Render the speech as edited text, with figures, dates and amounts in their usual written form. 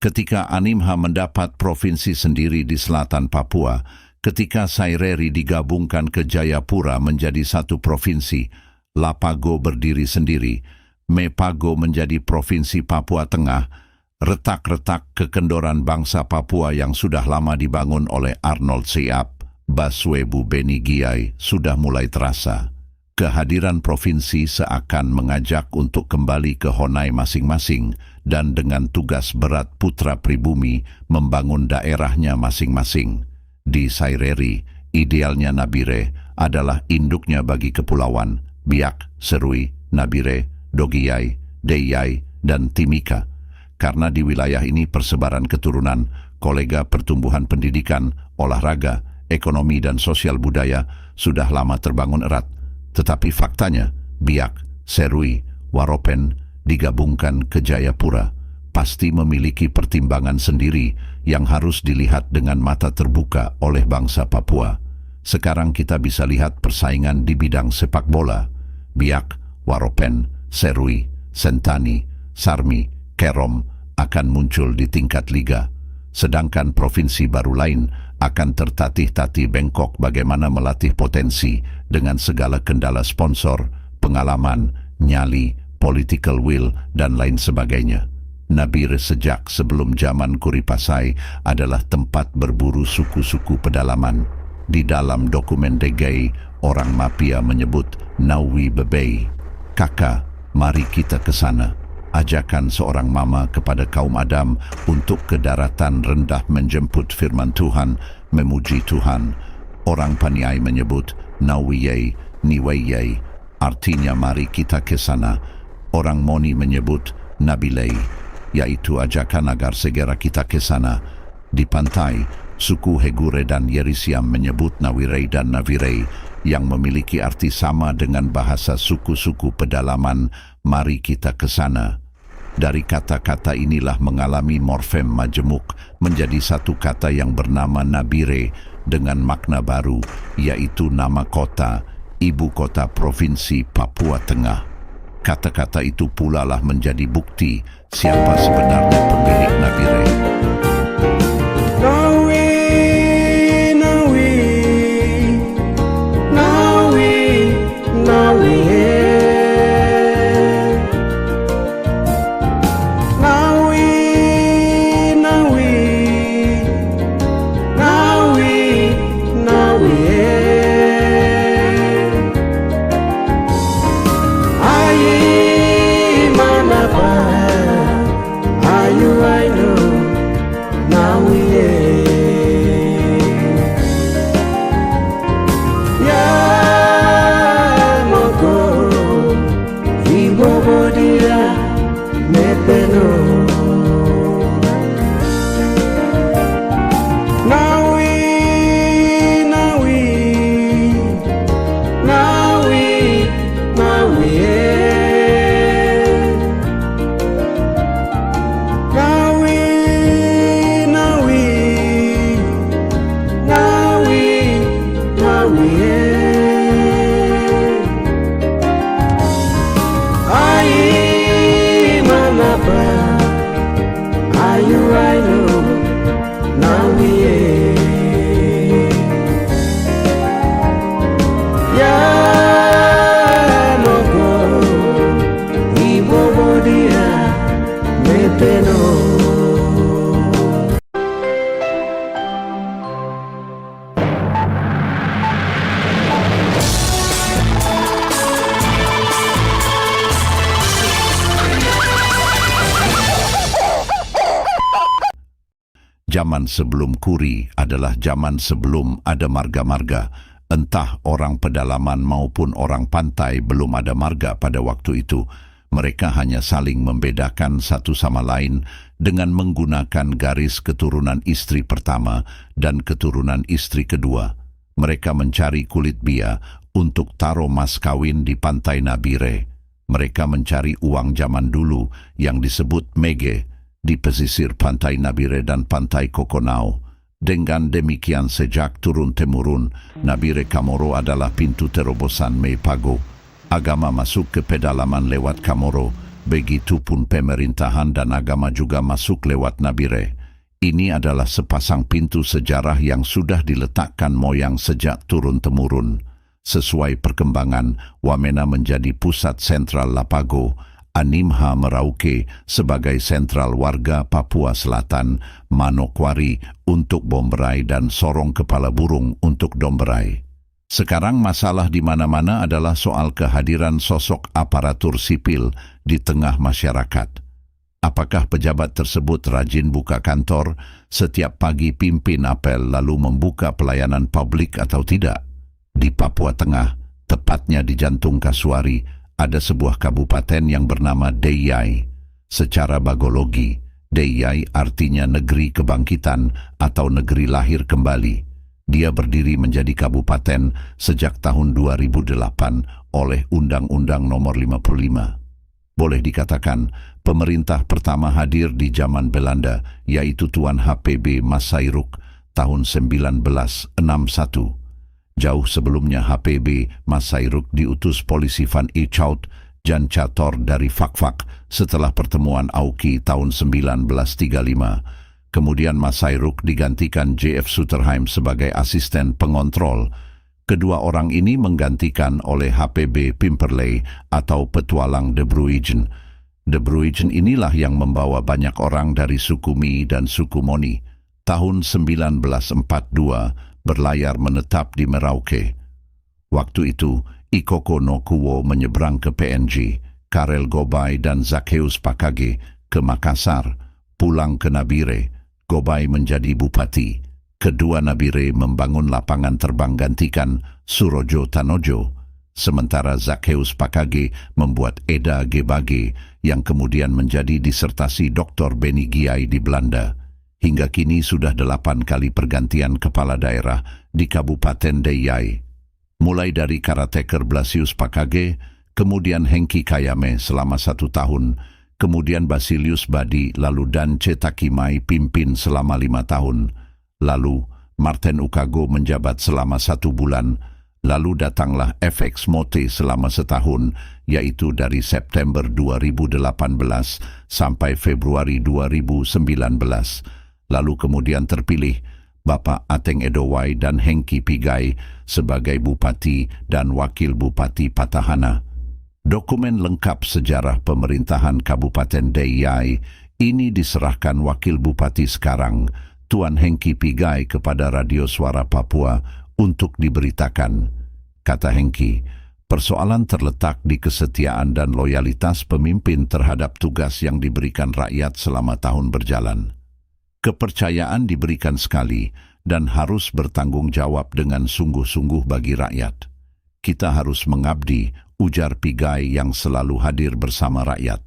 Ketika Animha mendapat provinsi sendiri di selatan Papua, ketika Saireri digabungkan ke Jayapura menjadi satu provinsi, Lapago berdiri sendiri, Mepago menjadi provinsi Papua Tengah, retak-retak kekendoran bangsa Papua yang sudah lama dibangun oleh Arnold Siap, Baswebu Benigiai sudah mulai terasa. Kehadiran provinsi seakan mengajak untuk kembali ke Honai masing-masing dan dengan tugas berat putra pribumi membangun daerahnya masing-masing. Di Saireri, idealnya Nabire adalah induknya bagi kepulauan Biak, Serui, Nabire, Dogiyai, Deyai, dan Timika. Karena di wilayah ini persebaran keturunan, kolega pertumbuhan pendidikan, olahraga, ekonomi dan sosial budaya sudah lama terbangun erat. Tetapi faktanya, Biak, Serui, Waropen digabungkan ke Jayapura pasti memiliki pertimbangan sendiri yang harus dilihat dengan mata terbuka oleh bangsa Papua. Sekarang kita bisa lihat persaingan di bidang sepak bola. Biak, Waropen, Serui, Sentani, Sarmi, Kerom akan muncul di tingkat liga. Sedangkan provinsi baru lain akan tertatih-tatih bengkok bagaimana melatih potensi dengan segala kendala sponsor, pengalaman, nyali, political will, dan lain sebagainya. Nabire sejak sebelum zaman Kuripasai adalah tempat berburu suku-suku pedalaman. Di dalam dokumen Degei, orang Mapia menyebut Nawi Bebei. Kakak, mari kita ke sana. Ajakan seorang mama kepada kaum Adam untuk ke daratan rendah menjemput firman Tuhan, memuji Tuhan. Orang Paniai menyebut Nawiyei, Niweyei, artinya mari kita ke sana. Orang Moni menyebut Nabilei, yaitu ajakan agar segera kita ke sana. Di pantai, suku Hegure dan Yerisiam menyebut Nawirei dan Navirei yang memiliki arti sama dengan bahasa suku-suku pedalaman, mari kita ke sana. Dari kata-kata inilah mengalami morfem majemuk menjadi satu kata yang bernama Nabire dengan makna baru, yaitu nama kota, ibu kota provinsi Papua Tengah. Kata-kata itu pula lah menjadi bukti siapa sebenarnya pemilik Nabire. Zaman sebelum Kuri adalah zaman sebelum ada marga-marga. Entah orang pedalaman maupun orang pantai belum ada marga pada waktu itu. Mereka hanya saling membedakan satu sama lain dengan menggunakan garis keturunan istri pertama dan keturunan istri kedua. Mereka mencari kulit bia untuk taruh mas kawin di pantai Nabire. Mereka mencari uang zaman dulu yang disebut mege di pesisir pantai Nabire dan pantai Kokonau. Dengan demikian sejak turun-temurun, Nabire Kamoro adalah pintu terobosan Mepago. Agama masuk ke pedalaman lewat Kamoro Begitupun pemerintahan dan agama juga masuk lewat Nabire. Ini adalah sepasang pintu sejarah yang sudah diletakkan moyang sejak turun-temurun. Sesuai perkembangan, Wamena menjadi pusat sentral Lapago, Animha Merauke sebagai sentral warga Papua Selatan, Manokwari untuk Bomberai dan Sorong Kepala Burung untuk Domberai. Sekarang masalah di mana-mana adalah soal kehadiran sosok aparatur sipil di tengah masyarakat. Apakah pejabat tersebut rajin buka kantor, setiap pagi pimpin apel lalu membuka pelayanan publik atau tidak? Di Papua Tengah, tepatnya di jantung Kasuari, ada sebuah kabupaten yang bernama Deiyai. Secara bagologi, Deiyai artinya negeri kebangkitan atau negeri lahir kembali. Dia berdiri menjadi kabupaten sejak tahun 2008 oleh Undang-Undang Nomor 55. Boleh dikatakan, pemerintah pertama hadir di zaman Belanda, yaitu Tuan HPB Masairuk tahun 1961. Jauh sebelumnya HPB Masairuk diutus polisi Van Echout Jan Cator dari Fakfak setelah pertemuan Auki tahun 1935. Kemudian Masairuk digantikan J.F. Suterheim sebagai asisten pengontrol. Kedua orang ini menggantikan oleh HPB Pimperley atau petualang De Bruijten. De Bruijten inilah yang membawa banyak orang dari suku Mi dan suku Moni. Tahun 1942 berlayar menetap di Merauke. Waktu itu, Ikoko no Kuwo menyeberang ke PNG, Karel Gobai dan Zaccheus Pakage ke Makassar, pulang ke Nabire. Gobai menjadi bupati. Kedua Nabire membangun lapangan terbang gantikan Surojo Tanojo, sementara Zaccheus Pakage membuat Eda Gebage yang kemudian menjadi disertasi Dr. Beni Giai di Belanda. Hingga kini sudah 8 kali pergantian kepala daerah di Kabupaten Deiyai. Mulai dari karateker Blasius Pakage, kemudian Hengki Kayame selama 1 tahun, kemudian Basilius Badi, lalu Dan Cetakimai pimpin selama 5 tahun. Lalu, Martin Ukago menjabat selama 1 bulan, lalu datanglah FX Mote selama setahun, yaitu dari September 2018 sampai Februari 2019. Lalu kemudian terpilih Bapak Ateng Edowai dan Hengki Pigai sebagai Bupati dan Wakil Bupati Patahana. Dokumen lengkap sejarah pemerintahan Kabupaten Deiyai ini diserahkan Wakil Bupati sekarang, Tuan Hengki Pigai kepada Radio Suara Papua untuk diberitakan. Kata Hengki, persoalan terletak di kesetiaan dan loyalitas pemimpin terhadap tugas yang diberikan rakyat selama tahun berjalan. Kepercayaan diberikan sekali dan harus bertanggung jawab dengan sungguh-sungguh bagi rakyat. Kita harus mengabdi, ujar Pigai yang selalu hadir bersama rakyat.